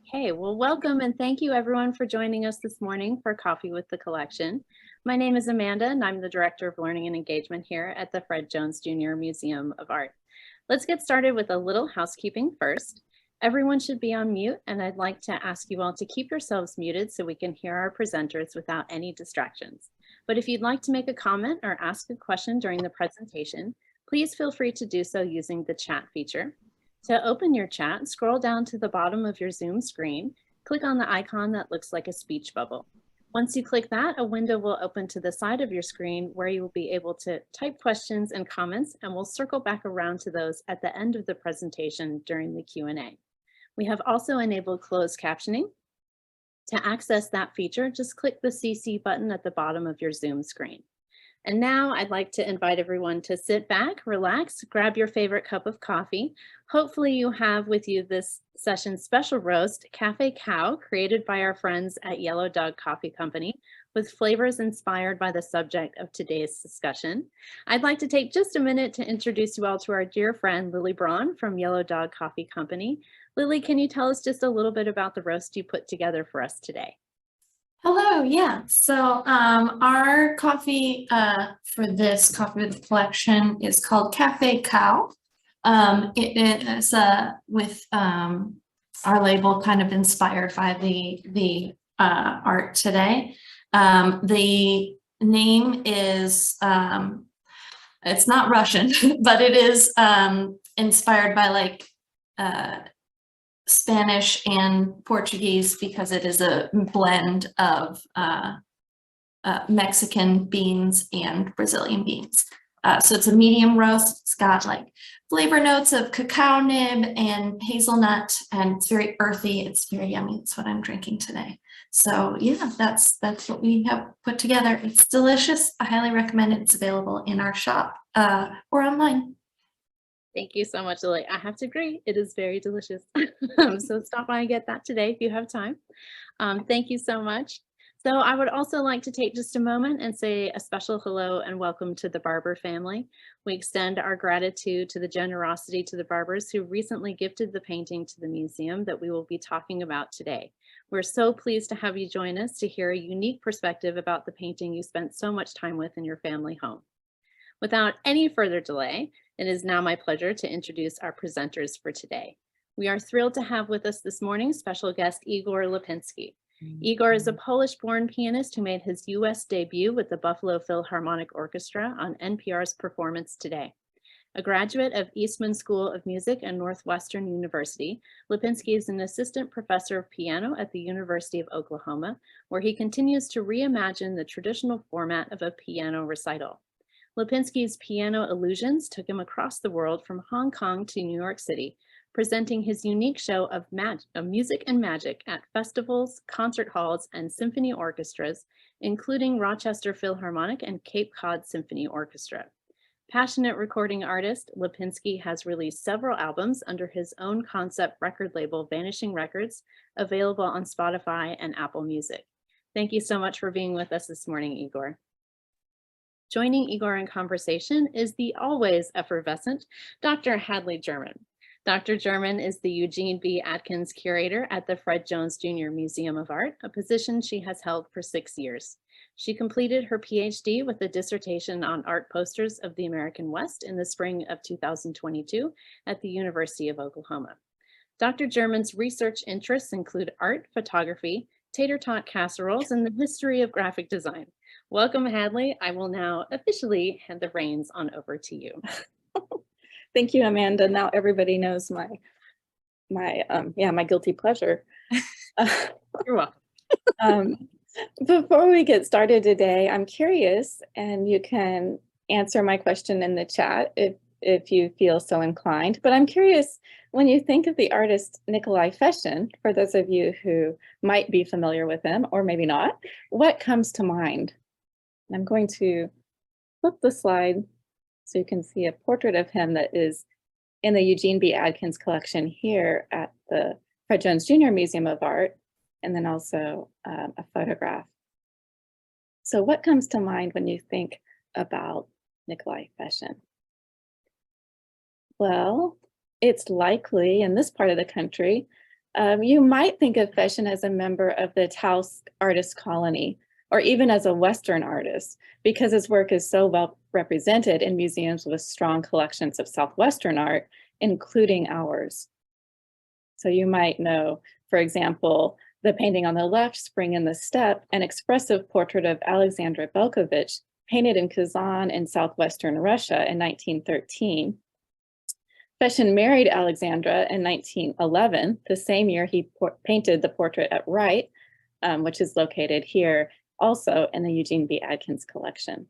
Okay, well, welcome and thank you everyone for joining us this morning for Coffee with the Collection. My name is Amanda and I'm the Director of Learning and Engagement here at the Fred Jones Jr. Museum of Art. Let's get started with a little housekeeping first. Everyone should be on mute and I'd like to ask you all to keep yourselves muted so we can hear our presenters without any distractions. But if you'd like to make a comment or ask a question during the presentation, please feel free to do so using the chat feature. To open your chat, scroll down to the bottom of your Zoom screen, click on the icon that looks like a speech bubble. Once you click that, a window will open to the side of your screen where you will be able to type questions and comments, and we'll circle back around to those at the end of the presentation during the Q&A. We have also enabled closed captioning. To access that feature, just click the CC button at the bottom of your Zoom screen. And now I'd like to invite everyone to sit back, relax, grab your favorite cup of coffee. Hopefully you have with you this session's special roast, Cafe Cow, created by our friends at Yellow Dog Coffee Company, with flavors inspired by the subject of today's discussion. I'd like to take just a minute to introduce you all to our dear friend, Lily Braun from Yellow Dog Coffee Company. Lily, can you tell us just a little bit about the roast you put together for us today? Hello, yeah. So our coffee for this Coffee with the Collection is called Cafe Cow. It is with our label kind of inspired by the art today. The name is, it's not Russian, but it is inspired by like Spanish and Portuguese because it is a blend of Mexican beans and Brazilian beans. So it's a medium roast. It's got like flavor notes of cacao nib and hazelnut, and it's very earthy. It's very yummy. It's what I'm drinking today. So yeah, that's what we have put together. It's delicious. I highly recommend it. It's available in our shop or online. Thank you so much, Lily. I have to agree, it is very delicious. So stop by and get that today if you have time. Thank you so much. So I would also like to take just a moment and say a special hello and welcome to the Barber family. We extend our gratitude to the generosity to the Barbers who recently gifted the painting to the museum that we will be talking about today. We're so pleased to have you join us to hear a unique perspective about the painting you spent so much time with in your family home. Without any further delay, it is now my pleasure to introduce our presenters for today. We are thrilled to have with us this morning special guest Igor Lipinski. Igor is a Polish-born pianist who made his US debut with the Buffalo Philharmonic Orchestra on NPR's Performance Today. A graduate of Eastman School of Music and Northwestern University, Lipinski is an assistant professor of piano at the University of Oklahoma, where he continues to reimagine the traditional format of a piano recital. Lipinski's piano illusions took him across the world from Hong Kong to New York City, presenting his unique show of music and magic at festivals, concert halls, and symphony orchestras, including Rochester Philharmonic and Cape Cod Symphony Orchestra. Passionate recording artist, Lipinski has released several albums under his own concept record label, Vanishing Records, available on Spotify and Apple Music. Thank you so much for being with us this morning, Igor. Joining Igor in conversation is the always effervescent Dr. Hadley German. Dr. German is the Eugene B. Atkins Curator at the Fred Jones Jr. Museum of Art, a position she has held for 6 years. She completed her PhD with a dissertation on art posters of the American West in the spring of 2022 at the University of Oklahoma. Dr. German's research interests include art, photography, tater tot casseroles, and the history of graphic design. Welcome, Hadley. I will now officially hand the reins on over to you. Thank you, Amanda. Now everybody knows my guilty pleasure. You're welcome. Before we get started today, I'm curious, and you can answer my question in the chat if you feel so inclined, but I'm curious, when you think of the artist Nicolai Fechin, for those of you who might be familiar with him or maybe not, what comes to mind? I'm going to flip the slide so you can see a portrait of him that is in the Eugene B. Atkins collection here at the Fred Jones Jr. Museum of Art, and then also a photograph. So what comes to mind when you think about Nicolai Fechin? Well, it's likely in this part of the country You might think of Fechin as a member of the Taos artist colony, or even as a Western artist, because his work is so well represented in museums with strong collections of Southwestern art, including ours. So you might know, for example, the painting on the left, Spring in the Steppe, an expressive portrait of Alexandra Belkovich, painted in Kazan in southwestern Russia in 1913. Fechin married Alexandra in 1911, the same year he painted the portrait at Wright, which is located here, also in the Eugene B. Adkins collection.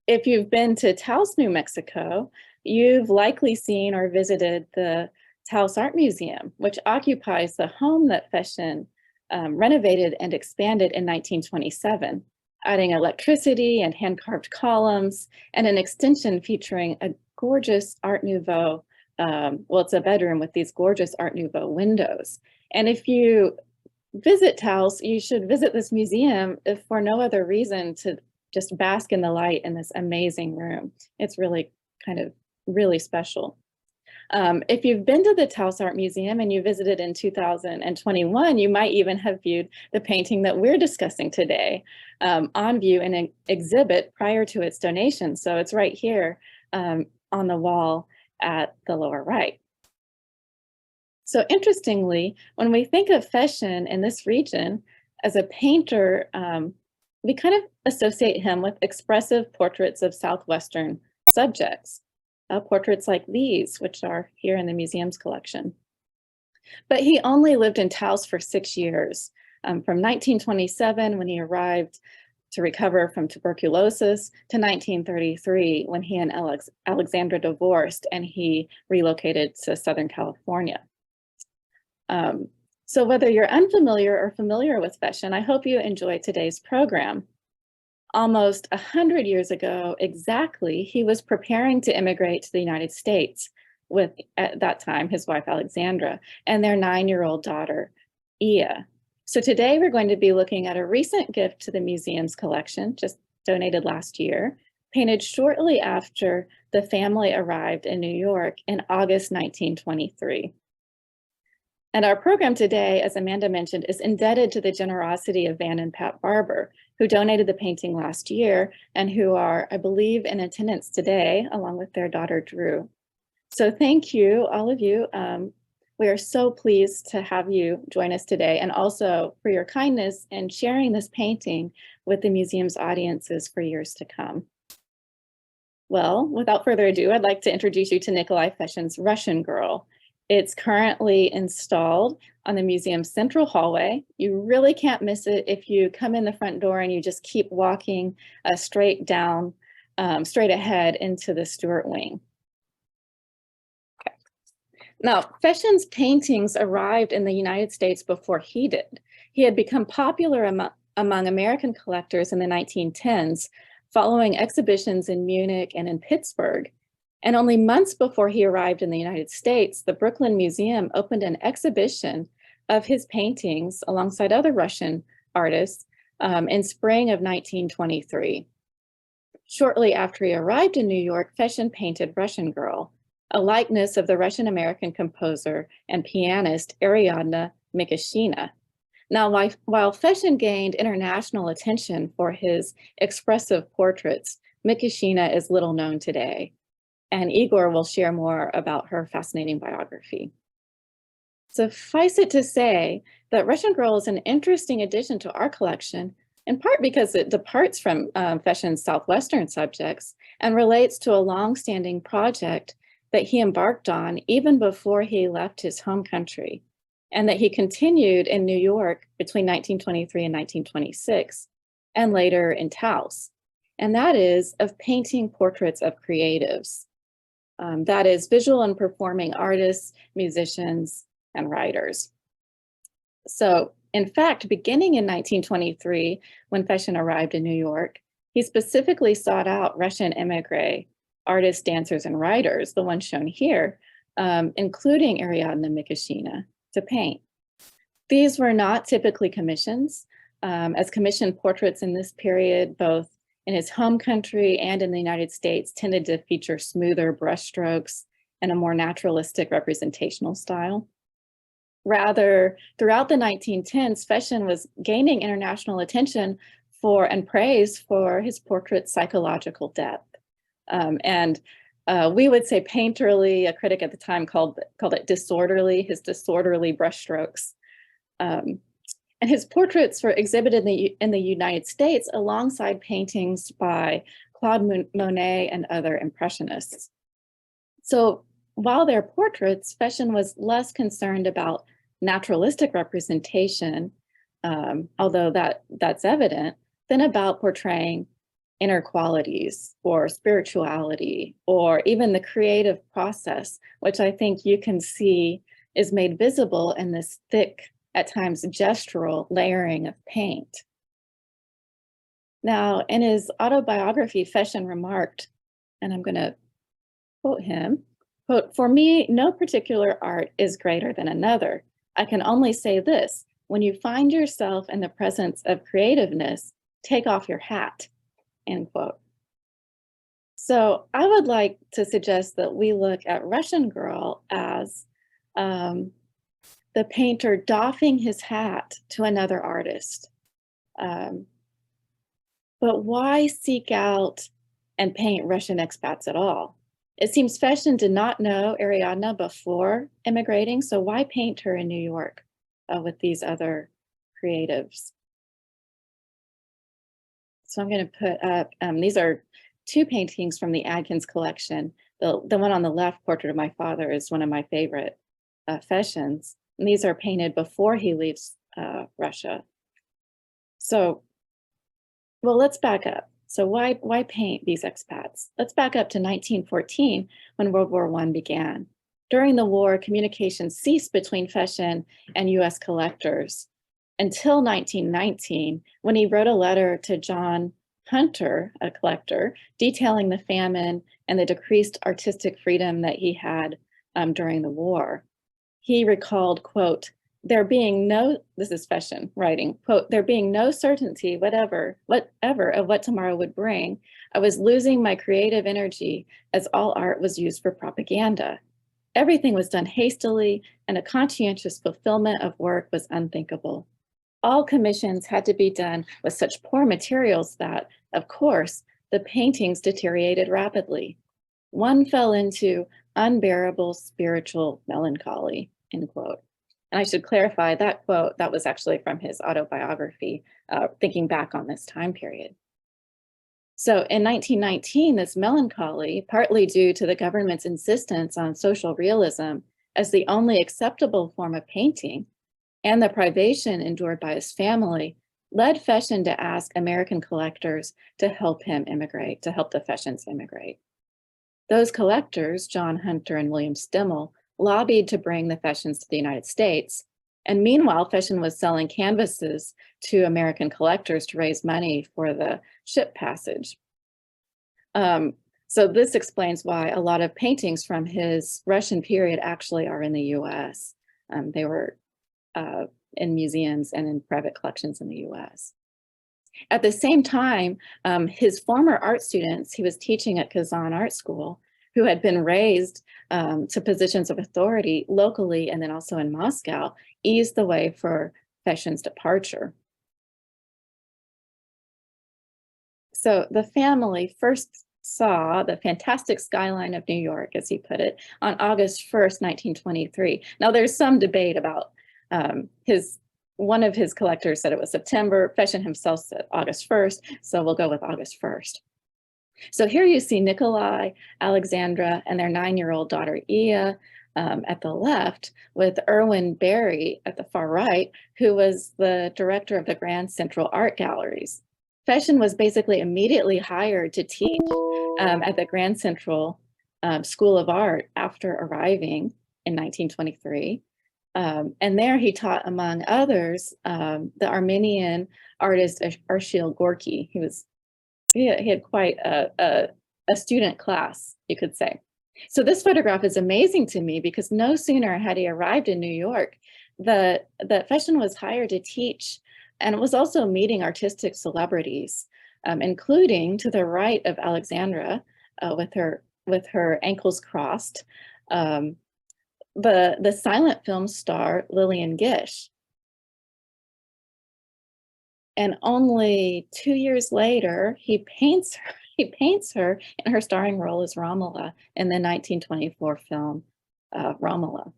If you've been to Taos, New Mexico, you've likely seen or visited the Taos Art Museum, which occupies the home that Fechin renovated and expanded in 1927, adding electricity and hand-carved columns and an extension featuring a gorgeous Art Nouveau, well, it's a bedroom with these gorgeous Art Nouveau windows. And if you visit Taos, you should visit this museum if for no other reason to just bask in the light in this amazing room. It's really really special. If you've been to the Taos Art Museum and you visited in 2021, you might even have viewed the painting that we're discussing today on view in an exhibit prior to its donation. So it's right here on the wall at the lower right. So interestingly, when we think of Fechin in this region as a painter, we kind of associate him with expressive portraits of Southwestern subjects, portraits like these, which are here in the museum's collection. But he only lived in Taos for 6 years, from 1927 when he arrived to recover from tuberculosis to 1933 when he and Alexandra divorced and he relocated to Southern California. So whether you're unfamiliar or familiar with Fechin, I hope you enjoy today's program. Almost 100 years ago, exactly, he was preparing to immigrate to the United States with, at that time, his wife Alexandra and their 9-year-old daughter, Ia. So today we're going to be looking at a recent gift to the museum's collection, just donated last year, painted shortly after the family arrived in New York in August 1923. And our program today, as Amanda mentioned, is indebted to the generosity of Van and Pat Barber, who donated the painting last year and who are, I believe, in attendance today, along with their daughter, Drew. So thank you, all of you. We are so pleased to have you join us today, and also for your kindness in sharing this painting with the museum's audiences for years to come. Well, without further ado, I'd like to introduce you to Nicolai Fechin's Russian Girl. It's currently installed on the museum's central hallway. You really can't miss it if you come in the front door and you just keep walking straight down, straight ahead into the Stewart wing. Okay. Now, Fechin's paintings arrived in the United States before he did. He had become popular among American collectors in the 1910s, following exhibitions in Munich and in Pittsburgh. And only months before he arrived in the United States, the Brooklyn Museum opened an exhibition of his paintings alongside other Russian artists in spring of 1923. Shortly after he arrived in New York, Fechin painted Russian Girl, a likeness of the Russian-American composer and pianist Ariadna Mikéshina. Now, while Fechin gained international attention for his expressive portraits, Mikéshina is little known today. And Igor will share more about her fascinating biography. Suffice it to say that Russian Girl is an interesting addition to our collection, in part because it departs from Fechin's Southwestern subjects and relates to a long-standing project that he embarked on even before he left his home country, and that he continued in New York between 1923 and 1926, and later in Taos. And that is of painting portraits of creatives. That is visual and performing artists, musicians, and writers. So in fact, beginning in 1923, when Fechin arrived in New York, he specifically sought out Russian émigré artists, dancers, and writers, the ones shown here, including Ariadna Mikéshina, to paint. These were not typically commissions, as commissioned portraits in this period, both in his home country and in the United States, tended to feature smoother brushstrokes and a more naturalistic representational style. Rather, throughout the 1910s, Fechin was gaining international attention for and praise for his portrait's psychological depth. We would say painterly. A critic at the time called it disorderly, his disorderly brushstrokes. And his portraits were exhibited in the United States alongside paintings by Claude Monet and other impressionists. So while they're portraits, Fechin was less concerned about naturalistic representation, although that's evident, than about portraying inner qualities or spirituality or even the creative process, which I think you can see is made visible in this thick, at times gestural layering of paint. Now, in his autobiography, Fechin remarked, and I'm going to quote him, quote, "For me, no particular art is greater than another. I can only say this, when you find yourself in the presence of creativeness, take off your hat," end quote. So I would like to suggest that we look at Russian Girl as the painter doffing his hat to another artist. But why seek out and paint Russian expats at all? It seems Fechin did not know Ariadna before immigrating, so why paint her in New York with these other creatives? So I'm going to put up, these are two paintings from the Adkins collection. The one on the left, Portrait of My Father, is one of my favorite Fechin's. And these are painted before he leaves Russia. So, well, let's back up. So why paint these expats? Let's back up to 1914 when World War I began. During the war, communication ceased between Fechin and US collectors until 1919, when he wrote a letter to John Hunter, a collector, detailing the famine and the decreased artistic freedom that he had during the war. He recalled, quote, "There being no," this is Fechin writing, quote, "there being no certainty whatever of what tomorrow would bring, I was losing my creative energy as all art was used for propaganda. Everything was done hastily and a conscientious fulfillment of work was unthinkable. All commissions had to be done with such poor materials that, of course, the paintings deteriorated rapidly. One fell into unbearable spiritual melancholy," end quote. And I should clarify that quote, that was actually from his autobiography, thinking back on this time period. So in 1919, this melancholy, partly due to the government's insistence on social realism as the only acceptable form of painting, and the privation endured by his family, led Fechin to ask American collectors to help him immigrate, to help the Fechins immigrate. Those collectors, John Hunter and William Stimmel, lobbied to bring the Fechins to the United States. And meanwhile, Fechin was selling canvases to American collectors to raise money for the ship passage. So this explains why a lot of paintings from his Russian period actually are in the US. They were in museums and in private collections in the US. At the same time, his former art students, he was teaching at Kazan Art School, who had been raised to positions of authority locally and then also in Moscow, eased the way for Fechin's departure. So the family first saw the fantastic skyline of New York, as he put it, on August 1st, 1923. Now there's some debate about one of his collectors said it was September. Fechin himself said August 1st, so we'll go with August 1st. So here you see Nikolai, Alexandra, and their 9-year-old daughter, Iya, at the left, with Erwin Berry at the far right, who was the director of the Grand Central Art Galleries. Fechin was basically immediately hired to teach at the Grand Central School of Art after arriving in 1923. And there he taught, among others, the Armenian artist Arshil Gorky. He had quite a student class, you could say. So this photograph is amazing to me because no sooner had he arrived in New York that Fechin was hired to teach, and was also meeting artistic celebrities, including to the right of Alexandra with her ankles crossed, the silent film star Lillian Gish. And only 2 years later, he paints her in her starring role as Romola in the 1924 film Romola.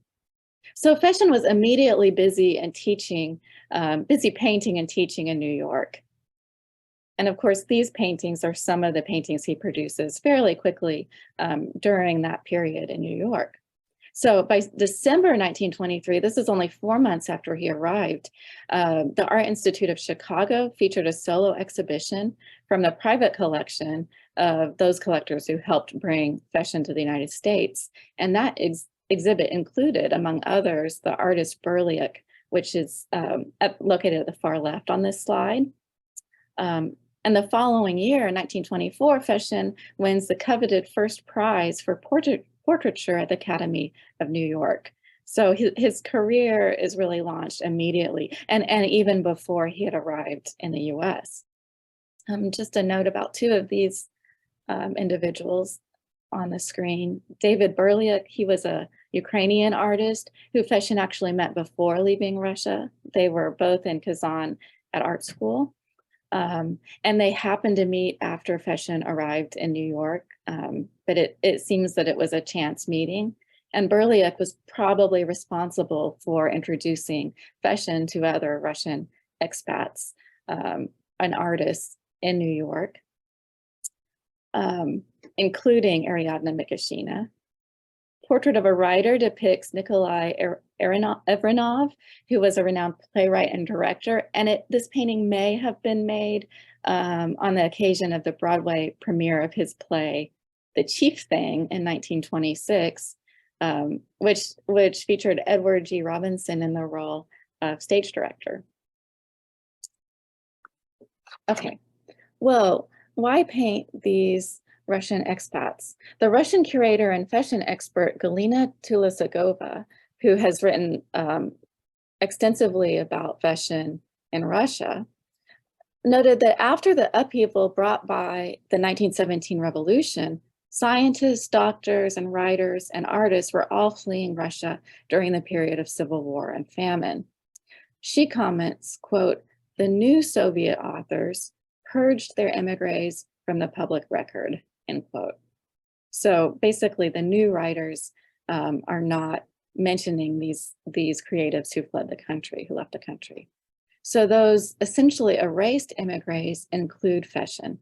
So Fechin was immediately busy painting and teaching in New York. And of course, these paintings are some of the paintings he produces fairly quickly during that period in New York. So by December 1923, this is only 4 months after he arrived, the Art Institute of Chicago featured a solo exhibition from the private collection of those collectors who helped bring Fechin to the United States. And that exhibit included, among others, the artist Berliuk, which is located at the far left on this slide. And the following year, in 1924, Fechin wins the coveted first prize for portraiture at the Academy of New York. So his career is really launched immediately, and even before he had arrived in the US. Just a note about two of these individuals on the screen. David Berliuk, he was a Ukrainian artist who Fechin actually met before leaving Russia. They were both in Kazan at art school. And they happened to meet after Fechin arrived in New York, but it seems that it was a chance meeting. And Berliuk was probably responsible for introducing Fechin to other Russian expats and artists in New York, including Ariadna Mikéshina. Portrait of a Writer depicts Nikolai Fechin, who was a renowned playwright and director, and this painting may have been made on the occasion of the Broadway premiere of his play, The Chief Thing, in 1926, which featured Edward G. Robinson in the role of stage director. Okay, well, why paint these Russian expats? The Russian curator and Fechin expert Galina Tulasagova, who has written extensively about Fechin in Russia, noted that after the upheaval brought by the 1917 revolution, scientists, doctors, and writers and artists were all fleeing Russia during the period of civil war and famine. She comments, quote, "The new Soviet authors purged their emigres from the public record," end quote. So basically the new writers are not mentioning these creatives who fled the country, who left the country. So those essentially erased emigres include Fechin.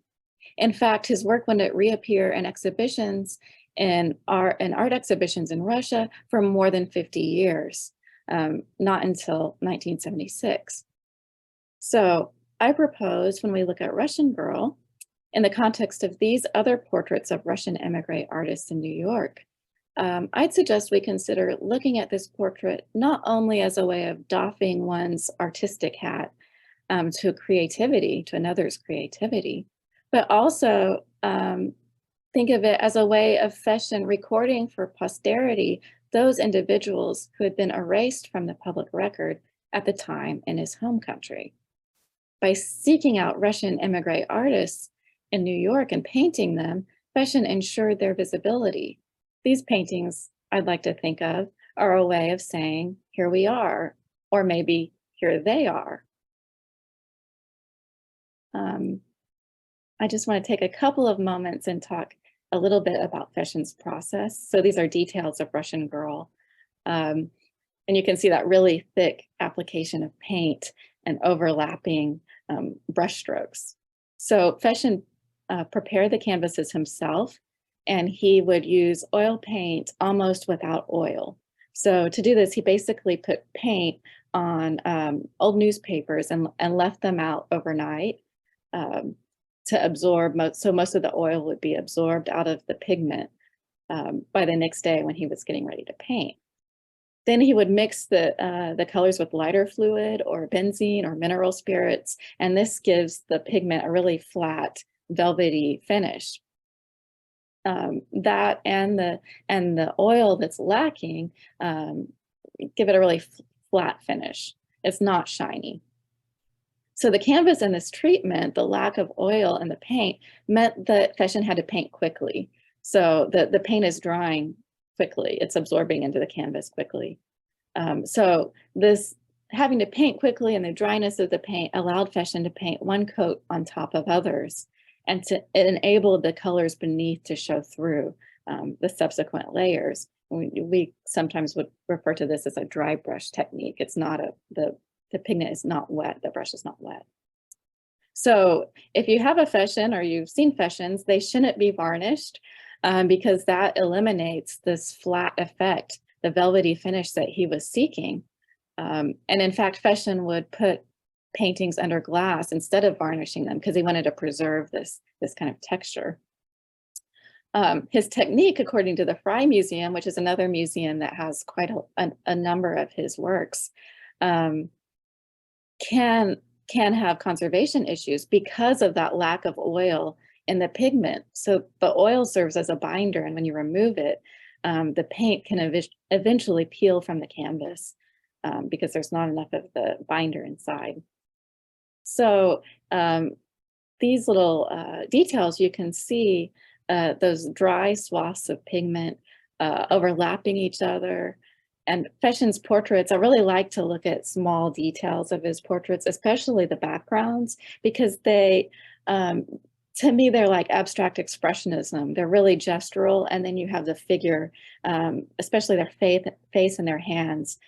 In fact, his work wouldn't reappear in exhibitions in art exhibitions in Russia for more than 50 years, not until 1976. So I propose, when we look at Russian Girl, in the context of these other portraits of Russian emigre artists in New York, I'd suggest we consider looking at this portrait not only as a way of doffing one's artistic hat to creativity, to another's creativity, but also think of it as a way of Fechin recording for posterity those individuals who had been erased from the public record at the time in his home country. By seeking out Russian emigre artists in New York and painting them, Fechin ensured their visibility. These paintings, I'd like to think of, are a way of saying, here we are, or maybe here they are. I just want to take a couple of moments and talk a little bit about Fechin's process. So these are details of Russian Girl. And you can see that really thick application of paint and overlapping brushstrokes. So Fechin prepared the canvases himself, and he would use oil paint almost without oil. So to do this, he basically put paint on old newspapers and left them out overnight to absorb, so most of the oil would be absorbed out of the pigment by the next day when he was getting ready to paint. Then he would mix the colors with lighter fluid or benzene or mineral spirits, and this gives the pigment a really flat, velvety finish. That and the oil that's lacking give it a really flat finish. It's not shiny. So the canvas and this treatment, the lack of oil in the paint, meant that Fechin had to paint quickly. So the paint is drying quickly. It's absorbing into the canvas quickly. So this having to paint quickly and the dryness of the paint allowed Fechin to paint one coat on top of others, and it enabled the colors beneath to show through the subsequent layers. We sometimes would refer to this as a dry brush technique. It's not the pigment is not wet, the brush is not wet. So if you have a Fechin or you've seen Fechins, they shouldn't be varnished because that eliminates this flat effect, the velvety finish that he was seeking. And in fact, Fechin would put paintings under glass instead of varnishing them because he wanted to preserve this kind of texture. His technique, according to the Frye Museum, which is another museum that has quite a number of his works, can have conservation issues because of that lack of oil in the pigment. So the oil serves as a binder, and when you remove it, the paint can eventually peel from the canvas because there's not enough of the binder inside. So these little details, you can see those dry swaths of pigment overlapping each other. And Fechin's portraits, I really like to look at small details of his portraits, especially the backgrounds, because they, to me, they're like abstract expressionism. They're really gestural. And then you have the figure, especially their face and their hands,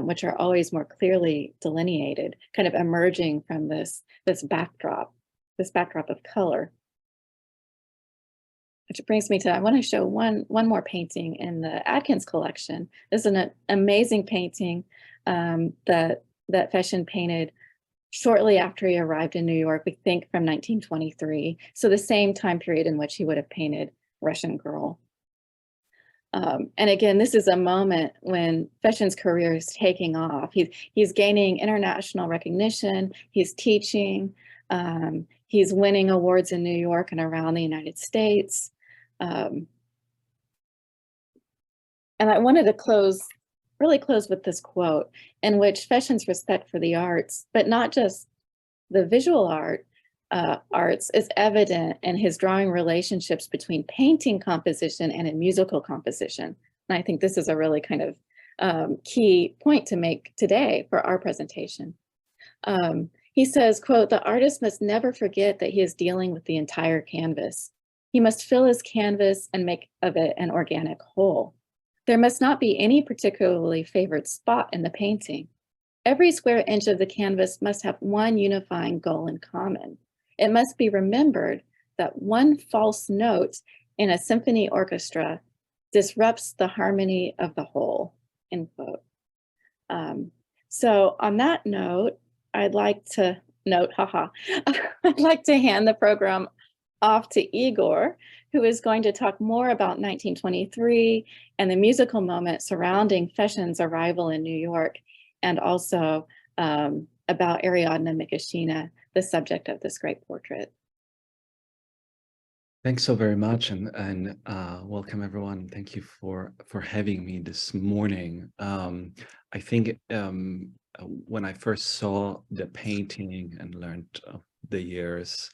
which are always more clearly delineated, kind of emerging from this backdrop of color. Which brings me to, I want to show one more painting in the Adkins collection. This is an amazing painting that Fechin painted shortly after he arrived in New York, we think from 1923. So the same time period in which he would have painted Russian Girl. And again, this is a moment when Fechin's career is taking off. He's gaining international recognition, he's teaching, he's winning awards in New York and around the United States. And I wanted to really close with this quote in which Fechin's respect for the arts, but not just the visual arts, is evident in his drawing relationships between painting composition and in musical composition. And I think this is a really kind of key point to make today for our presentation. He says, quote, "The artist must never forget that he is dealing with the entire canvas. He must fill his canvas and make of it an organic whole. There must not be any particularly favored spot in the painting. Every square inch of the canvas must have one unifying goal in common. It must be remembered that one false note in a symphony orchestra disrupts the harmony of the whole," end quote. So on that note, I'd like to I'd like to hand the program off to Igor, who is going to talk more about 1923 and the musical moment surrounding Fechin's arrival in New York, and also about Ariadna Mikéshina, the subject of this great portrait. Thanks so very much, and welcome everyone. Thank you for having me this morning. I think when I first saw the painting and learned of the years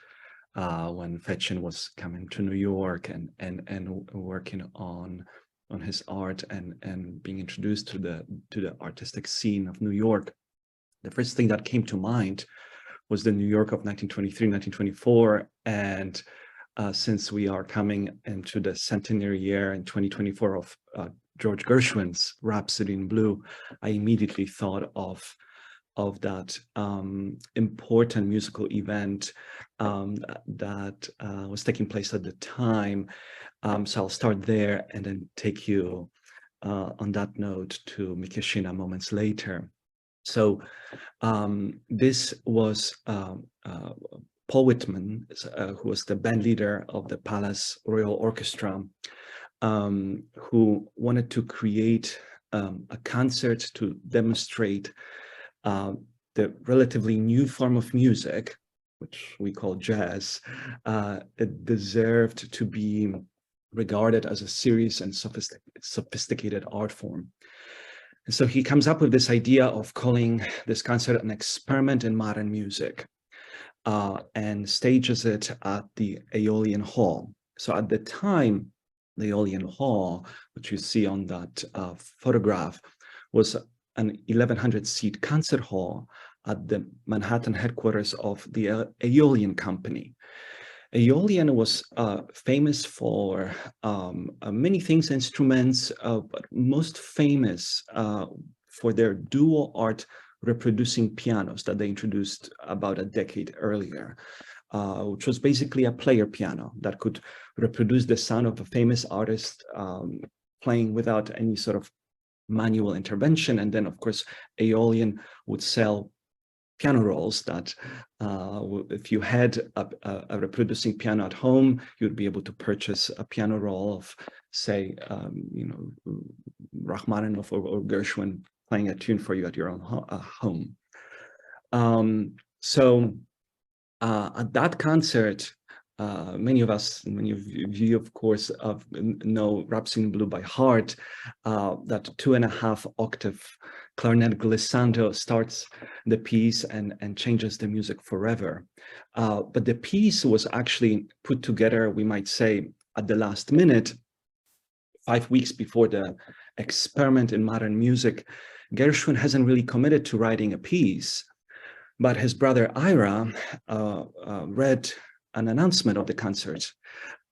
when Fechin was coming to New York and working on his art and being introduced to the artistic scene of New York, the first thing that came to mind was the New York of 1923, 1924, and since we are coming into the centenary year in 2024 of George Gershwin's Rhapsody in Blue, I immediately thought of that important musical event that was taking place at the time. So I'll start there and then take you on that note to Mikéshina moments later. So this was Paul Whitman, who was the band leader of the Palace Royal Orchestra, who wanted to create a concert to demonstrate the relatively new form of music, which we call jazz. It deserved to be regarded as a serious and sophisticated art form. And so he comes up with this idea of calling this concert an experiment in modern music, and stages it at the Aeolian Hall. So at the time, the Aeolian Hall, which you see on that photograph, was an 1,100-seat concert hall at the Manhattan headquarters of the Aeolian Company. Aeolian was famous for many things, instruments, but most famous for their dual art reproducing pianos that they introduced about a decade earlier, which was basically a player piano that could reproduce the sound of a famous artist playing without any sort of manual intervention. And then, of course, Aeolian would sell piano rolls that if you had a reproducing piano at home, you'd be able to purchase a piano roll of, say, Rachmaninoff or Gershwin playing a tune for you at your own home. So at that concert, many of you, of course, know Rhapsody in Blue by heart. That 2.5 octave clarinet glissando starts the piece and changes the music forever. But the piece was actually put together, we might say, at the last minute, 5 weeks before the experiment in modern music. Gershwin hasn't really committed to writing a piece, but his brother Ira read an announcement of the concert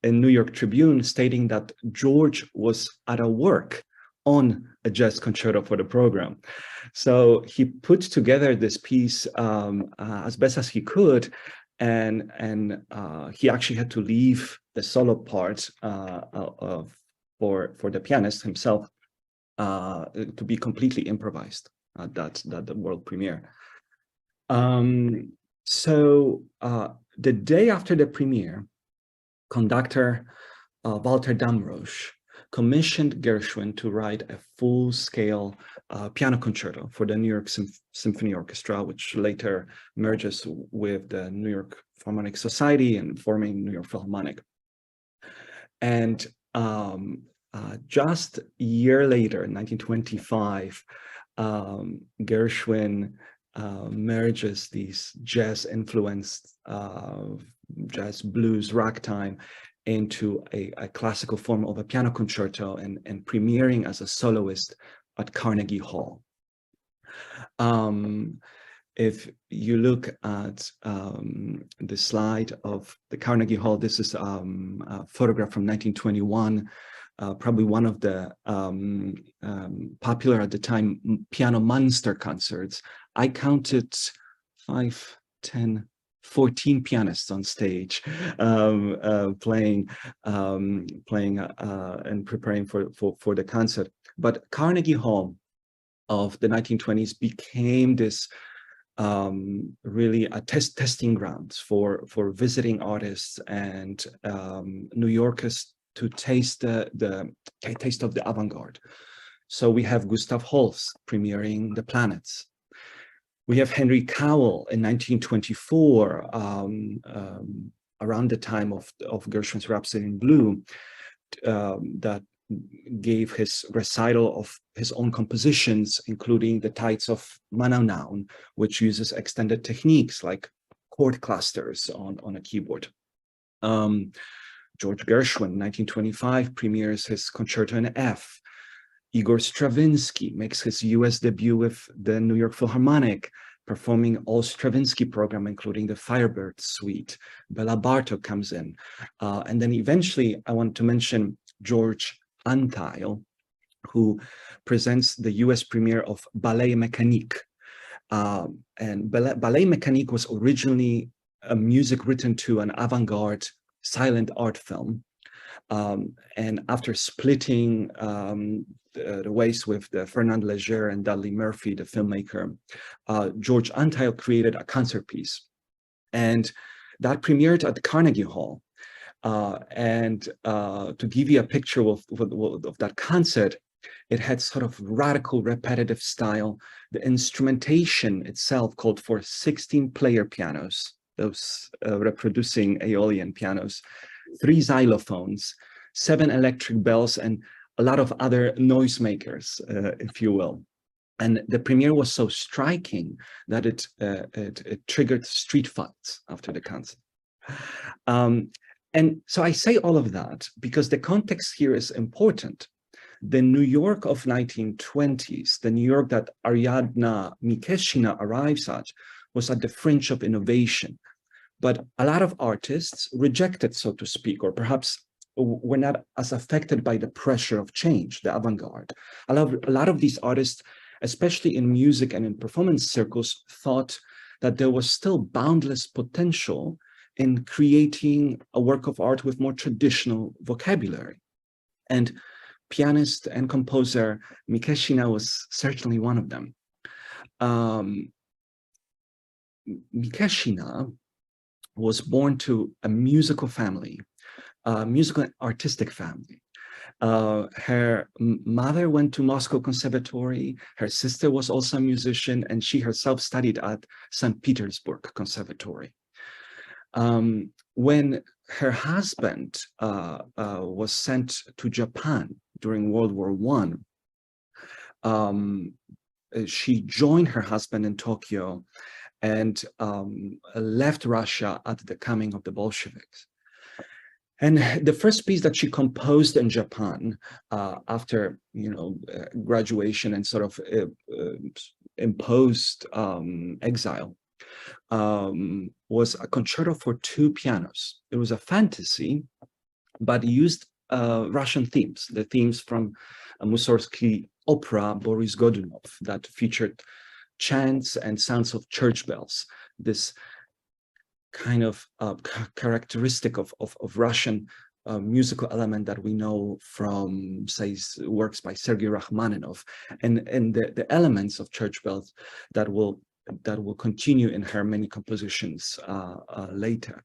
in New York Tribune stating that George was at a work on a jazz concerto for the program. So he put together this piece as best as he could, and he actually had to leave the solo part for the pianist himself to be completely improvised at the world premiere. So the day after the premiere, conductor Walter Damrosch commissioned Gershwin to write a full-scale piano concerto for the New York Symphony Orchestra, which later merges with the New York Philharmonic Society and forming New York Philharmonic. And just a year later, in 1925, Gershwin merges these jazz-influenced jazz, blues, ragtime into a classical form of a piano concerto and premiering as a soloist at Carnegie Hall. If you look at the slide of the Carnegie Hall, this is a photograph from 1921, probably one of the popular at the time piano monster concerts. I counted 5, 10, 14 pianists on stage playing and preparing for the concert. But Carnegie Hall of the 1920s became this really a testing grounds for visiting artists and New Yorkers to taste the taste of the avant-garde. So we have Gustav Holst premiering The Planets. We have Henry Cowell in 1924, around the time of Gershwin's Rhapsody in Blue, that gave his recital of his own compositions, including the Tides of Mananaun, which uses extended techniques like chord clusters on a keyboard. George Gershwin, 1925, premieres his Concerto in F. Igor Stravinsky makes his US debut with the New York Philharmonic, performing all Stravinsky program, including the Firebird Suite. Bela Bartok comes in. And then eventually, I want to mention George Antheil, who presents the US premiere of Ballet Mécanique. And Ballet Mécanique was originally a music written to an avant-garde silent art film. And after splitting the ways with Fernand Léger and Dudley Murphy, the filmmaker, George Antheil created a concert piece. And that premiered at Carnegie Hall. And to give you a picture of that concert, it had sort of radical repetitive style. The instrumentation itself called for 16 player pianos, those reproducing Aeolian pianos, 3 xylophones, 7 electric bells, and a lot of other noisemakers, if you will. And the premiere was so striking that it triggered street fights after the concert. And so I say all of that because the context here is important. The New York of 1920s, the New York that Ariadna Mikéshina arrives at, was at the fringe of innovation. But a lot of artists rejected, so to speak, or perhaps were not as affected by the pressure of change, the avant-garde. A lot of these artists, especially in music and in performance circles, thought that there was still boundless potential in creating a work of art with more traditional vocabulary. And pianist and composer Mikéshina was certainly one of them. Mikéshina was born to a musical family, a musical and artistic family. Her mother went to Moscow Conservatory. Her sister was also a musician, and she herself studied at St. Petersburg Conservatory. When her husband was sent to Japan during World War I, she joined her husband in Tokyo and left Russia at the coming of the Bolsheviks. And the first piece that she composed in Japan after, graduation and sort of imposed exile was a concerto for two pianos. It was a fantasy, but used Russian themes, the themes from a Mussorgsky opera, Boris Godunov, that featured chants and sounds of church bells, this kind of characteristic of Russian musical element that we know from, say, works by Sergei Rachmaninoff, and the elements of church bells that will continue in her many compositions later.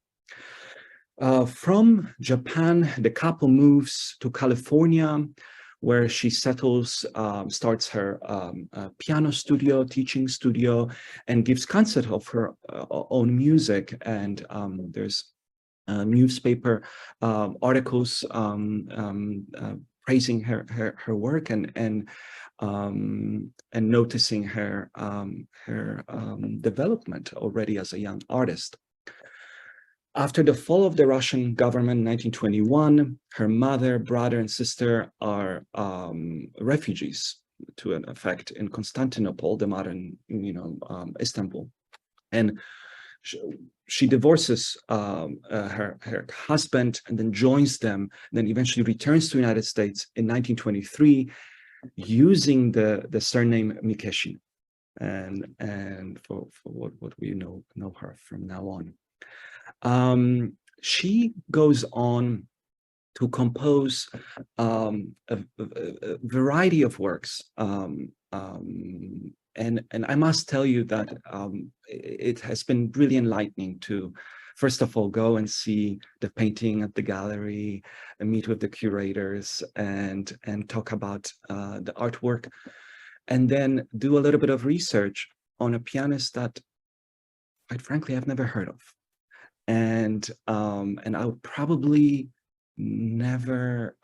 From Japan, the couple moves to California, where she settles, starts her piano studio, teaching studio, and gives concert of her own music. And there's newspaper articles praising her work and noticing her development already as a young artist. After the fall of the Russian government in 1921, her mother, brother, and sister are refugees, to an effect, in Constantinople, the modern, Istanbul. And she divorces her husband and then joins them, then eventually returns to the United States in 1923, using the surname Mikéshina, and for what we know her from now on. She goes on to compose a variety of works, and I must tell you that it has been really enlightening to, first of all, go and see the painting at the gallery and meet with the curators and talk about the artwork, and then do a little bit of research on a pianist that, quite frankly, I've never heard of. And I would probably never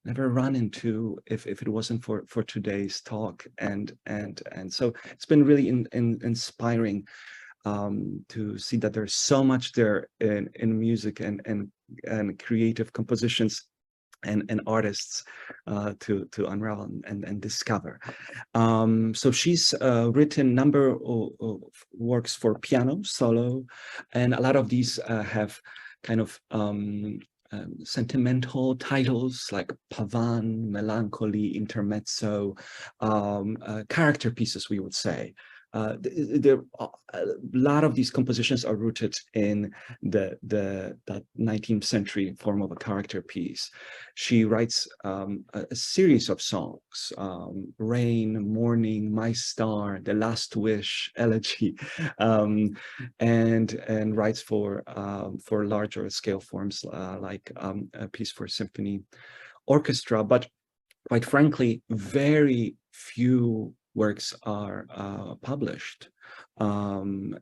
run into if it wasn't for today's talk, and so it's been really inspiring to see that there's so much there in music and creative compositions and artists to unravel and discover. So she's written a number of works for piano solo, and a lot of these have kind of sentimental titles like Pavan, Melancholy, Intermezzo, character pieces, we would say. A lot of these compositions are rooted in that 19th century form of a character piece. She writes a series of songs: Rain, Morning, My Star, The Last Wish, Elegy, and writes for larger scale forms like a piece for symphony orchestra. But quite frankly, very few works are published. From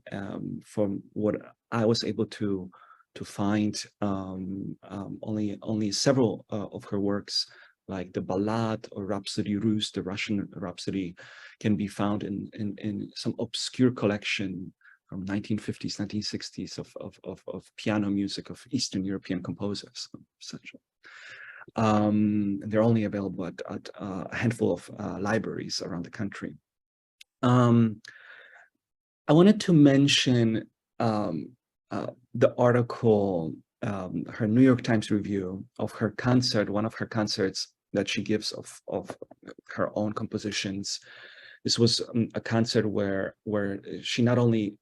what I was able to find, only several of her works, like the Ballade or Rhapsody Russe, the Russian Rhapsody, can be found in some obscure collection from 1950s, 1960s of piano music of Eastern European composers, essentially. They're only available at a handful of libraries around the country. I wanted to mention the article, her New York Times review of her concert, one of her concerts that she gives of her own compositions. This was a concert where she not only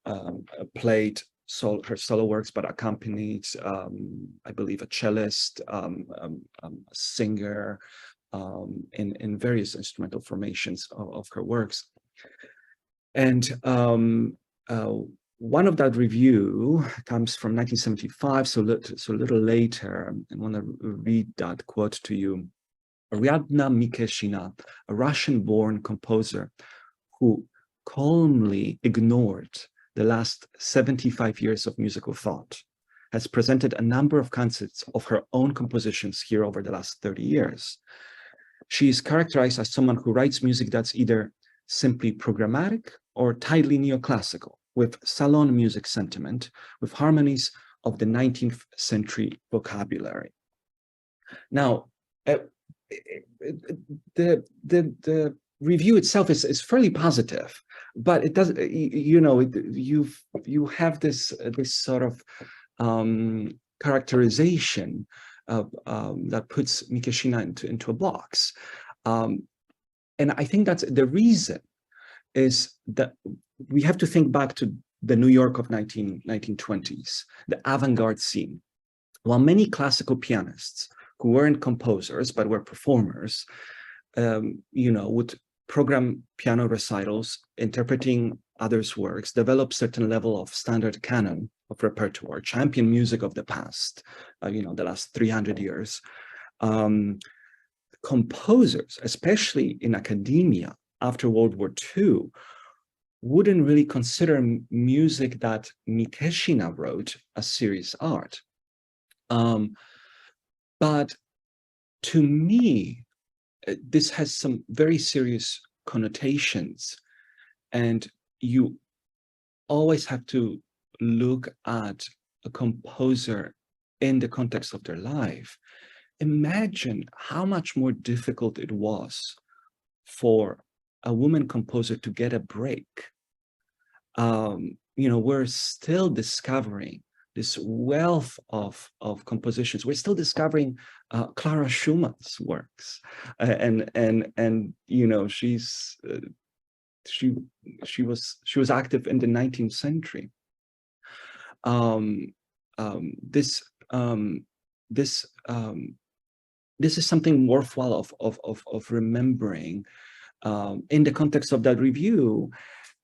played her solo works, but accompanied, I believe, a cellist, a singer, in various instrumental formations of her works. And one of that review comes from 1975, so a little later. I want to read that quote to you. Ariadna Mikéshina, a Russian-born composer who calmly ignored the last 75 years of musical thought, has presented a number of concerts of her own compositions here over the last 30 years. She is characterized as someone who writes music that's either simply programmatic or tightly neoclassical, with salon music sentiment, with harmonies of the 19th century vocabulary. Now, the review itself is fairly positive, but it does, you know, you have this sort of characterization of, that puts Mikéshina into a box, and I think that's the reason is that we have to think back to the New York of 1920s, the avant-garde scene. While many classical pianists who weren't composers but were performers, you know, would program piano recitals, interpreting others' works, develop certain level of standard canon of repertoire, champion music of the past, you know, the last 300 years. Composers, especially in academia after World War II, wouldn't really consider music that Mikéshina wrote as serious art. But to me, this has some very serious connotations, and you always have to look at a composer in the context of their life. Imagine how much more difficult it was for a woman composer to get a break. You know, we're still discovering this wealth of compositions. We're still discovering Clara Schumann's works, and you know, she was active in the 19th century. This is something worthwhile of remembering in the context of that review,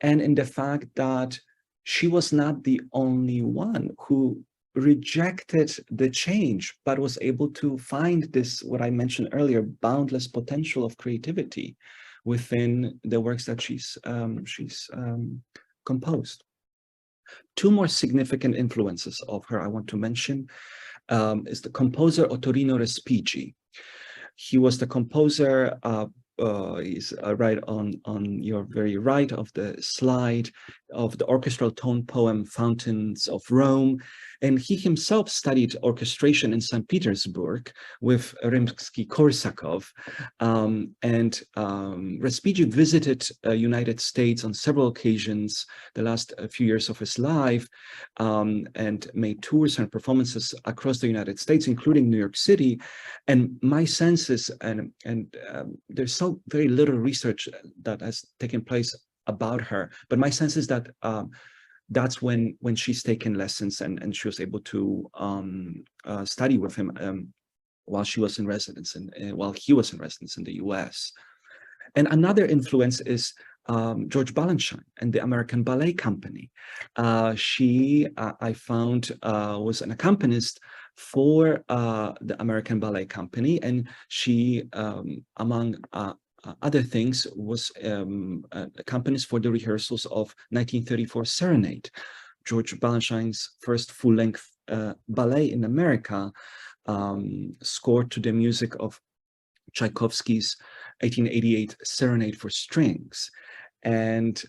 and in the fact that she was not the only one who rejected the change, but was able to find this, what I mentioned earlier, boundless potential of creativity within the works that she's composed. Two more significant influences of her I want to mention is the composer Ottorino Respighi. He was the composer, he's right on your very right of the slide, of the orchestral tone poem Fountains of Rome. And he himself studied orchestration in St. Petersburg with Rimsky-Korsakov. Respighi visited United States on several occasions the last few years of his life, and made tours and performances across the United States, including New York City. And my sense is, and there's so very little research that has taken place about her, but my sense is that that's when she's taken lessons and she was able to study with him while she was in residence and while he was in residence in the US. And another influence is George Balanchine and the American Ballet Company. She, I found, was an accompanist for the American Ballet Company, and she, among other things, was accompanist for the rehearsals of 1934 Serenade, George Balanchine's first full-length ballet in America, scored to the music of Tchaikovsky's 1888 Serenade for Strings. And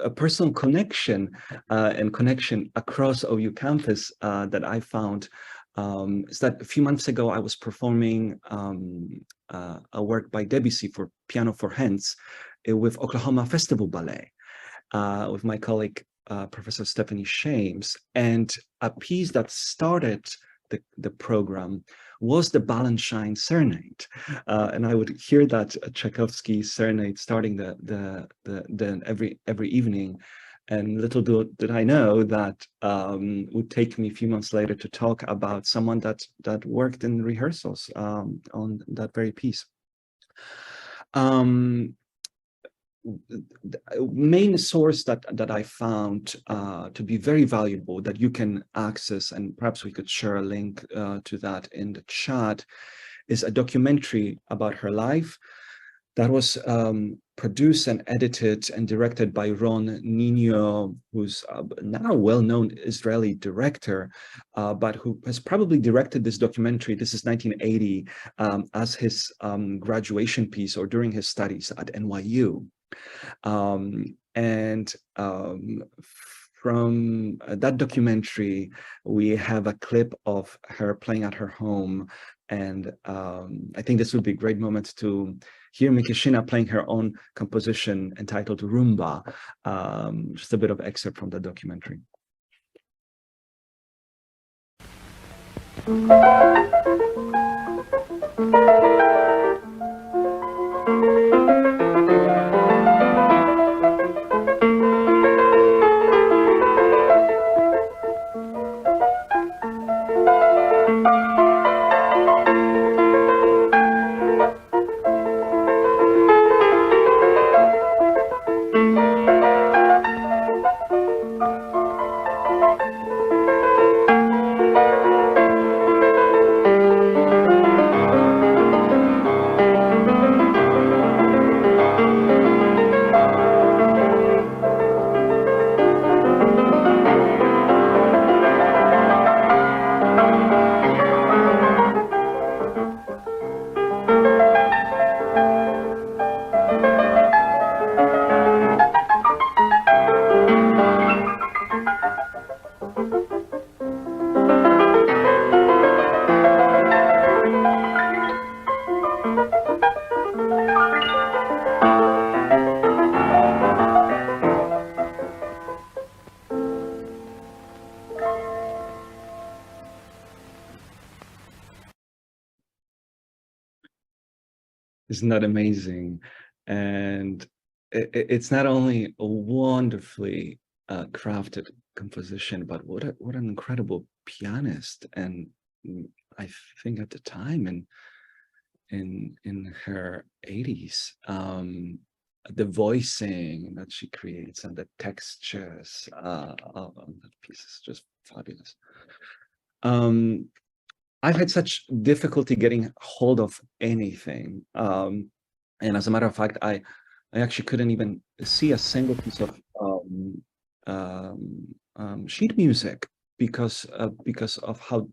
a personal connection and connection across OU campus that I found is that a few months ago I was performing a work by Debussy for piano for hands with Oklahoma Festival Ballet with my colleague Professor Stephanie Shames, and a piece that started the program was the Balanchine Serenade, and I would hear that Tchaikovsky Serenade starting the every evening, and little did I know that would take me a few months later to talk about someone that worked in rehearsals on that very piece. The main source that I found to be very valuable that you can access, and perhaps we could share a link to that in the chat, is a documentary about her life that was produced and edited and directed by Ron Nino, who's now a well-known Israeli director, but who has probably directed this documentary, this is 1980, as his graduation piece or during his studies at NYU. From that documentary, we have a clip of her playing at her home, and I think this would be a great moment to hear Mikéshina playing her own composition entitled Rumba, just a bit of excerpt from the documentary. Isn't that amazing? And it's not only a wonderfully crafted composition, but what an incredible pianist. And I think at the time in her 80s, the voicing that she creates and the textures of that piece is just fabulous. I've had such difficulty getting hold of anything. And as a matter of fact, I actually couldn't even see a single piece of sheet music because of how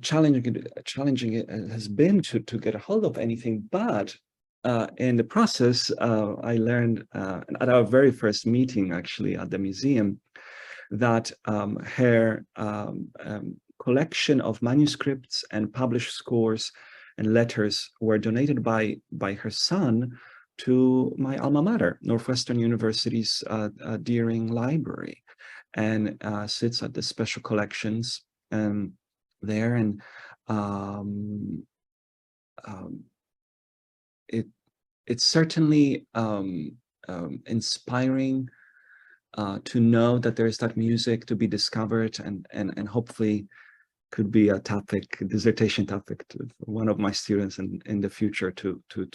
challenging it has been to get a hold of anything. But in the process, I learned at our very first meeting, actually, at the museum, that her collection of manuscripts and published scores and letters were donated by her son to my alma mater, Northwestern University's Deering Library, and sits at the special collections there. And it's certainly inspiring to know that there is that music to be discovered, and hopefully could be a dissertation topic to one of my students in the future to do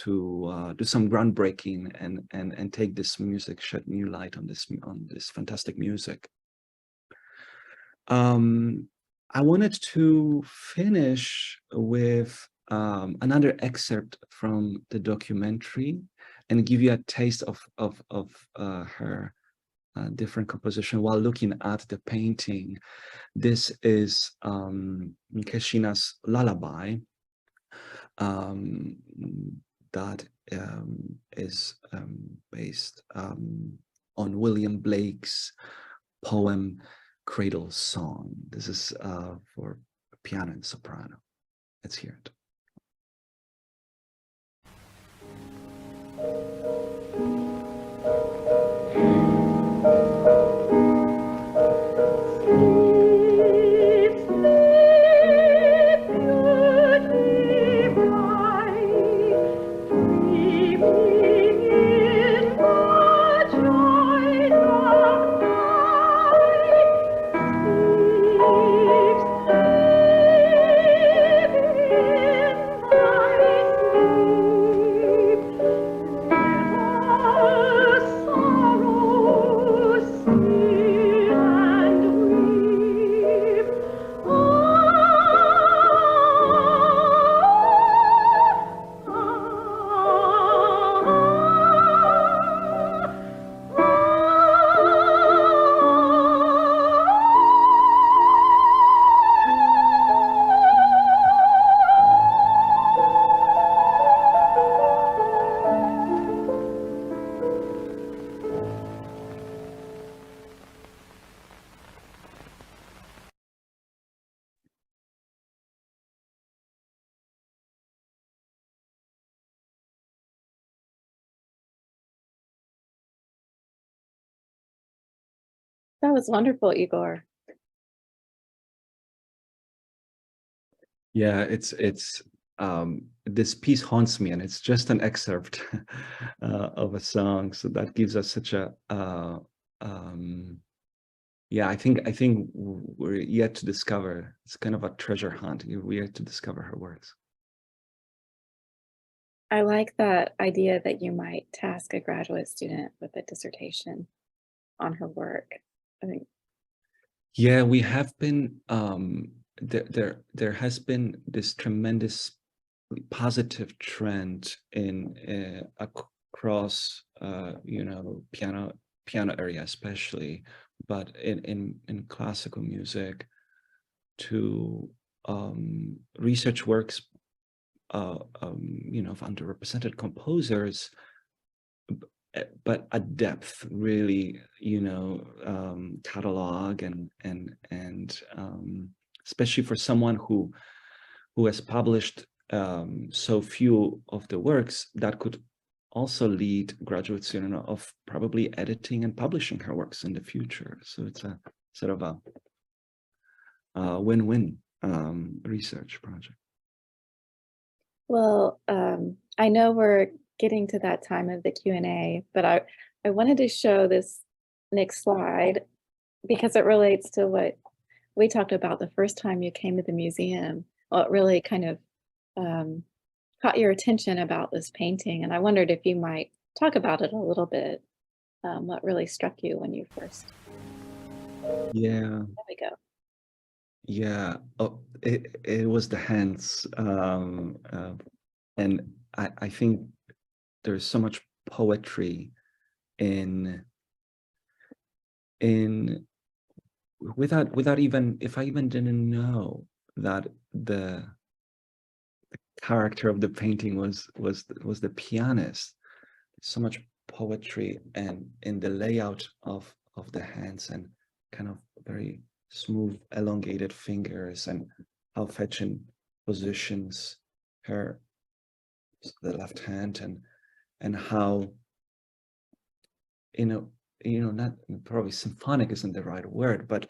some groundbreaking and take this music, shed new light on this fantastic music. I wanted to finish with another excerpt from the documentary and give you a taste of her different composition while looking at the painting. This is Mikéshina's Lullaby, that is based on William Blake's poem Cradle Song. This is for piano and soprano. Let's hear it. That was wonderful, Igor. Yeah, this piece haunts me, and it's just an excerpt of a song, so that gives us such a yeah, I think we're yet to discover. It's kind of a treasure hunt. We're yet to discover her works. I like that idea that you might task a graduate student with a dissertation on her work. I think Yeah, we have been there has been this tremendous positive trend in across you know, piano area especially, but in classical music, to research works you know, of underrepresented composers, but a depth, really, you know, catalog and especially for someone who has published so few of the works, that could also lead graduate student of probably editing and publishing her works in the future. So it's a sort of a win-win research project. well, I know we're getting to that time of the Q&A, but I wanted to show this next slide because it relates to what we talked about the first time you came to the museum. What really kind of caught your attention about this painting, and I wondered if you might talk about it a little bit. What really struck you when you first? Yeah. There we go. Yeah, oh, it was the hands, and I think there's so much poetry in without even, if I even didn't know that the character of the painting was the pianist. So much poetry and in the layout of the hands, and kind of very smooth elongated fingers, and how Fechin positions her, the left hand, and how, you know, not probably symphonic isn't the right word, but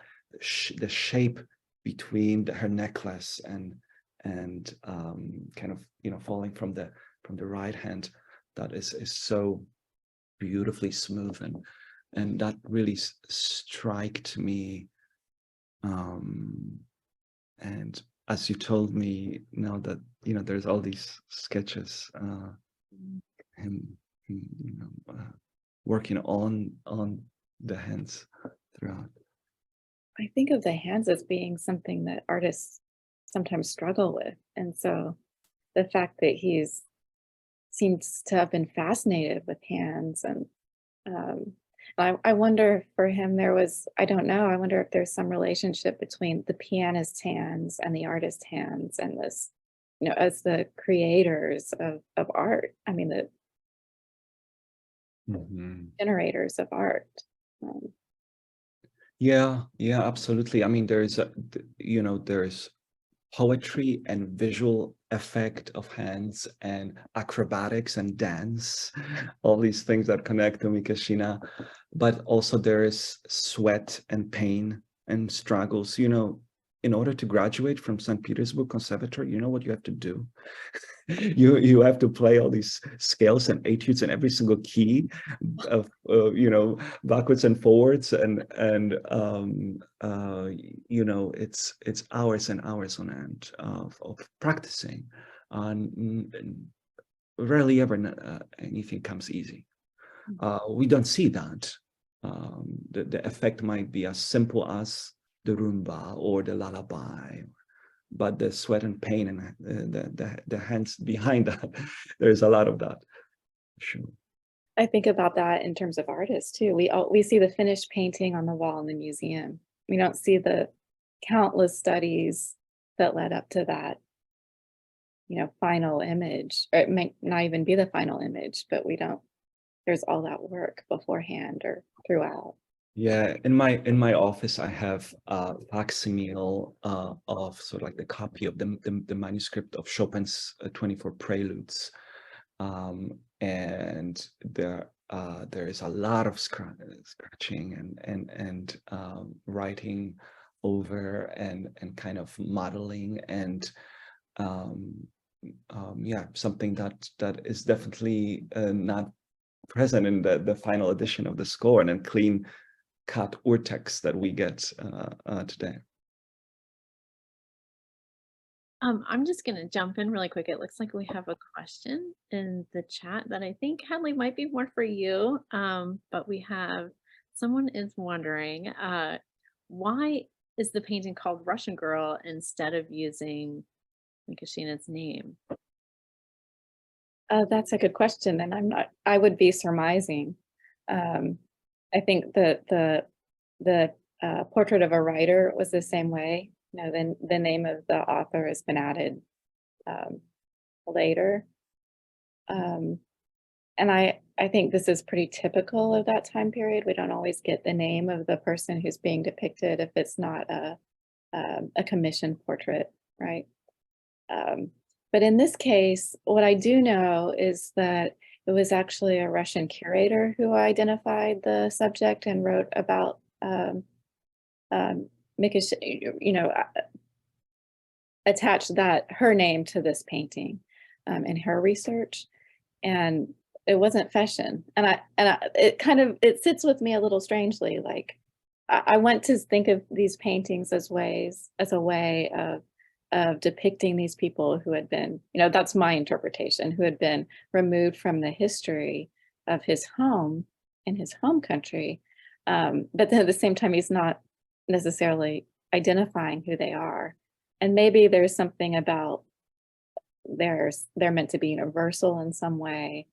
the shape between her necklace and kind of, you know, falling from the right hand, that is so beautifully smooth, and that really struck me. And as you told me now that, you know, there's all these sketches, him you know, working on the hands throughout. I think of the hands as being something that artists sometimes struggle with, and so the fact that he's seems to have been fascinated with hands, and I wonder for him there was, I don't know, I wonder if there's some relationship between the pianist's hands and the artist's hands, and this as the creators of art. I mean, the Mhm. generators of art. Um, Yeah, yeah, absolutely. I mean, there's poetry and visual effect of hands and acrobatics and dance, all these things that connect to Mikéshina, but also there is sweat and pain and struggles. In order to graduate from St. Petersburg Conservatory, you know what you have to do? You have to play all these scales and etudes in every single key of backwards and forwards, it's hours and hours on end of practicing. And rarely ever anything comes easy. We don't see that. The effect might be as simple as the rumba or the lullaby, but the sweat and pain and the hands behind that, there's a lot of that. Sure. I think about that in terms of artists too. We see the finished painting on the wall in the museum. We don't see the countless studies that led up to that, final image. Or it might not even be the final image, but there's all that work beforehand or throughout. Yeah, in my office, I have a facsimile of sort of like the copy of the manuscript of Chopin's 24 Preludes, and there is a lot of scratching and writing over and kind of modeling and yeah, something that is definitely not present in the final edition of the score and then clean cut urtext that we get today. I'm just going to jump in really quick. It looks like we have a question in the chat that I think, Hadley, might be more for you. But someone is wondering, why is the painting called Russian Girl instead of using Mikéshina's name? That's a good question, and I would be surmising. I think that the portrait of a writer was the same way. The name of the author has been added later. And I think this is pretty typical of that time period. We don't always get the name of the person who's being depicted if it's not a commissioned portrait, right? But in this case, what I do know is that it was actually a Russian curator who identified the subject and wrote about Mikéshina, attached her name to this painting in her research, and it wasn't Fechin. And it sits with me a little strangely. Like I want to think of these paintings as a way of depicting these people who had been, that's my interpretation, who had been removed from the history of his home in his home country. But then at the same time, he's not necessarily identifying who they are. And maybe there's something about they're meant to be universal in some way.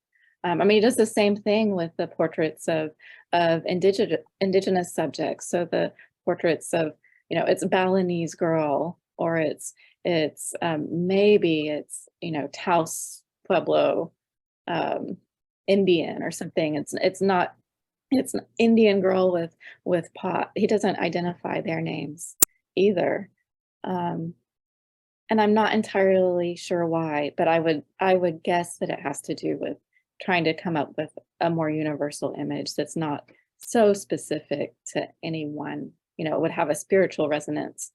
I mean, he does the same thing with the portraits of indigenous subjects. So the portraits of, it's Balinese girl, or maybe it's Taos Pueblo Indian or something. It's an Indian girl with pot. He doesn't identify their names either, and I'm not entirely sure why, but I would guess that it has to do with trying to come up with a more universal image that's not so specific to anyone. It would have a spiritual resonance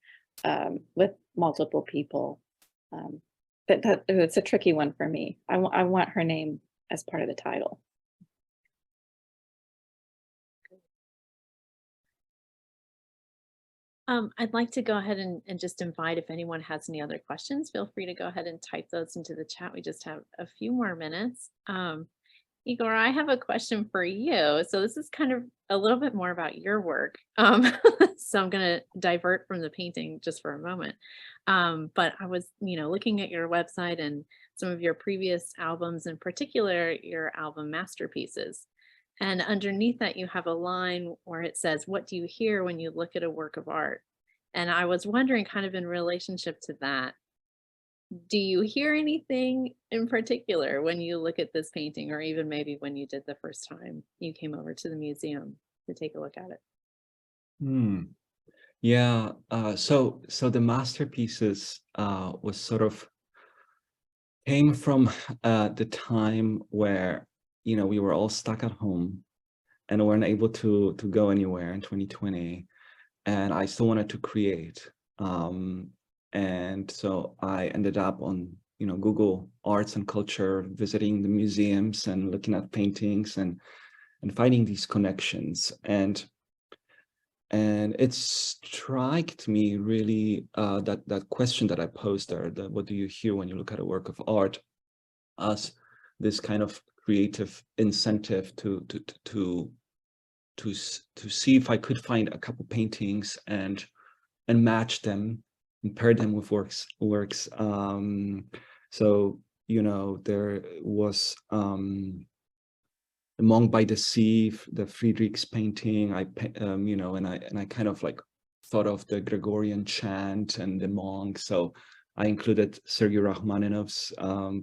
with multiple people. But it's a tricky one for me. I want her name as part of the title. I'd like to go ahead and just invite, if anyone has any other questions, feel free to go ahead and type those into the chat. We just have a few more minutes. Igor, I have a question for you. So this is kind of a little bit more about your work. So I'm going to divert from the painting just for a moment. But I was, looking at your website and some of your previous albums, in particular, your album Masterpieces. And underneath that, you have a line where it says, "What do you hear when you look at a work of art?" And I was wondering, kind of in relationship to that, do you hear anything in particular when you look at this painting, or even maybe when you did the first time you came over to the museum to take a look at it? Hmm. Yeah. So the masterpieces was sort of came from the time where, you know, we were all stuck at home and weren't able to go anywhere in 2020, and I still wanted to create. And so I ended up on, you know, Google Arts and Culture, visiting the museums and looking at paintings and finding these connections. And it struck me really that question that I posed there, that what do you hear when you look at a work of art, as this kind of creative incentive to see if I could find a couple paintings and match them and pair them with works. So, you know, there was The Monk by the Sea, the Friedrichs painting. You know, and I kind of like thought of the Gregorian chant and the monk. So I included Sergei Rachmaninoff's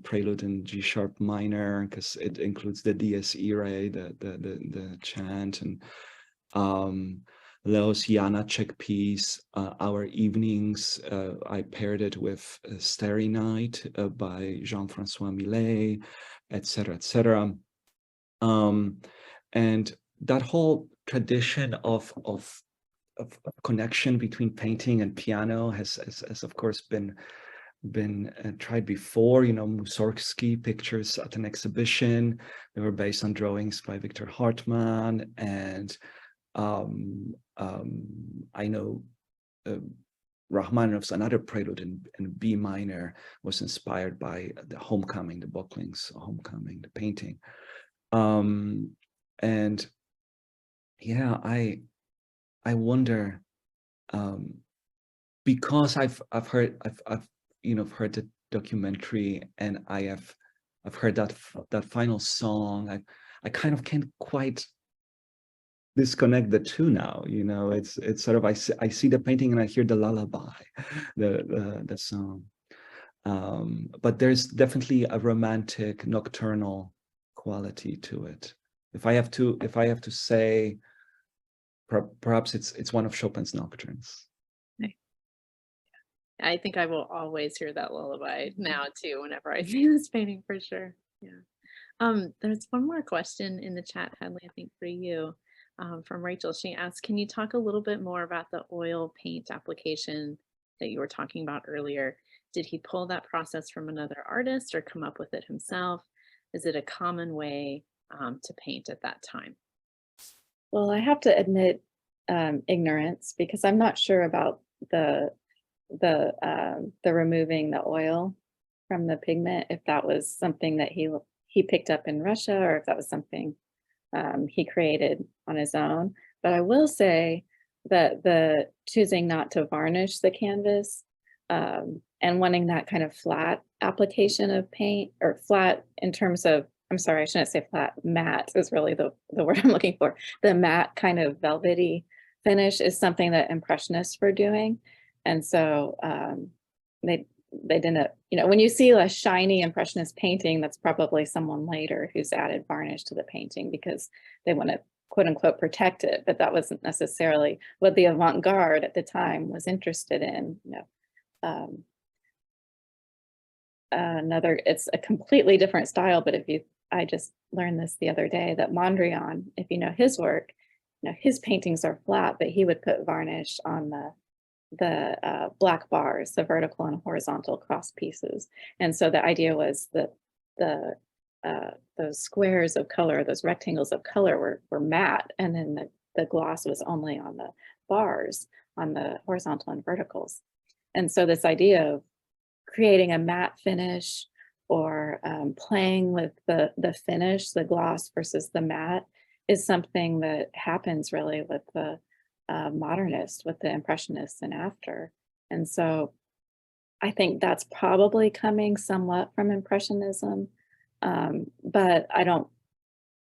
Prelude in G sharp minor, because it includes the Dies Irae, the chant, and Leo's Janacek piece, Our Evenings. I paired it with Starry Night by Jean-Francois Millet, etc., etc. And that whole tradition of connection between painting and piano has of course been tried before. You know, Mussorgsky pictures at an exhibition, they were based on drawings by Victor Hartmann, and I know Rachmaninoff's Another Prelude in B minor was inspired by the Homecoming, the Böckling's Homecoming, the painting. And yeah, I wonder, because I've heard you know, heard the documentary, and I've heard that final song. I kind of can't quite disconnect the two now. You know, it's sort of, I see the painting and I hear the lullaby, the song. But there's definitely a romantic, nocturnal quality to it. If I have to say, perhaps it's one of Chopin's nocturnes. I think I will always hear that lullaby now too, whenever I see this painting, for sure. Yeah. There's one more question in the chat, Hadley, I think for you, from Rachel. She asked, can you talk a little bit more about the oil paint application that you were talking about earlier? Did he pull that process from another artist or come up with it himself? Is it a common way to paint at that time? Well, I have to admit ignorance, because I'm not sure about the removing the oil from the pigment, if that was something that he picked up in Russia, or if that was something he created on his own. But I will say that the choosing not to varnish the canvas and wanting that kind of flat application of paint, or flat in terms of, I'm sorry, I shouldn't say flat, matte is really the word I'm looking for. The matte kind of velvety finish is something that Impressionists were doing. And so they didn't, you know, when you see a shiny Impressionist painting, that's probably someone later who's added varnish to the painting because they want to quote unquote protect it, but that wasn't necessarily what the avant-garde at the time was interested in. You know, it's a completely different style, but I just learned this the other day, that Mondrian, if you know his work, you know, his paintings are flat, but he would put varnish on the black bars, the vertical and horizontal cross pieces. And so the idea was that those squares of color, those rectangles of color were matte, and then the gloss was only on the bars, on the horizontal and verticals. And so this idea of creating a matte finish, or playing with the finish, the gloss versus the matte, is something that happens really with the modernist, with the Impressionists and after. And so I think that's probably coming somewhat from Impressionism, but I don't,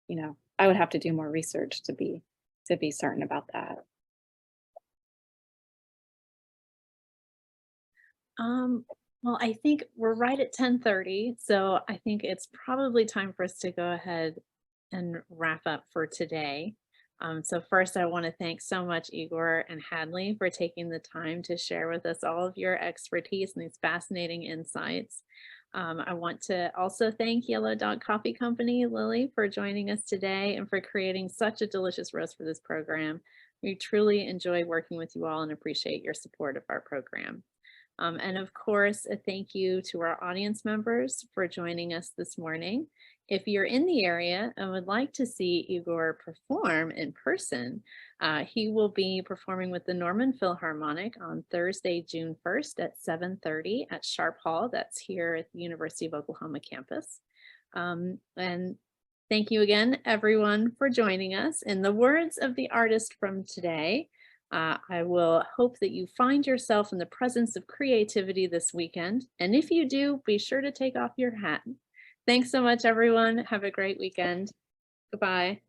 you know, I would have to do more research to be certain about that. Well, I think we're right at 10:30, so I think it's probably time for us to go ahead and wrap up for today. So first, I want to thank so much Igor and Hadley for taking the time to share with us all of your expertise and these fascinating insights. I want to also thank Yellow Dog Coffee Company, Lily, for joining us today and for creating such a delicious roast for this program. We truly enjoy working with you all and appreciate your support of our program. And of course, a thank you to our audience members for joining us this morning. If you're in the area and would like to see Igor perform in person, he will be performing with the Norman Philharmonic on Thursday, June 1st at 7:30 at Sharp Hall. That's here at the University of Oklahoma campus. And thank you again, everyone, for joining us. In the words of the artist from today, I will hope that you find yourself in the presence of creativity this weekend. And if you do, be sure to take off your hat. Thanks so much, everyone. Have a great weekend. Goodbye.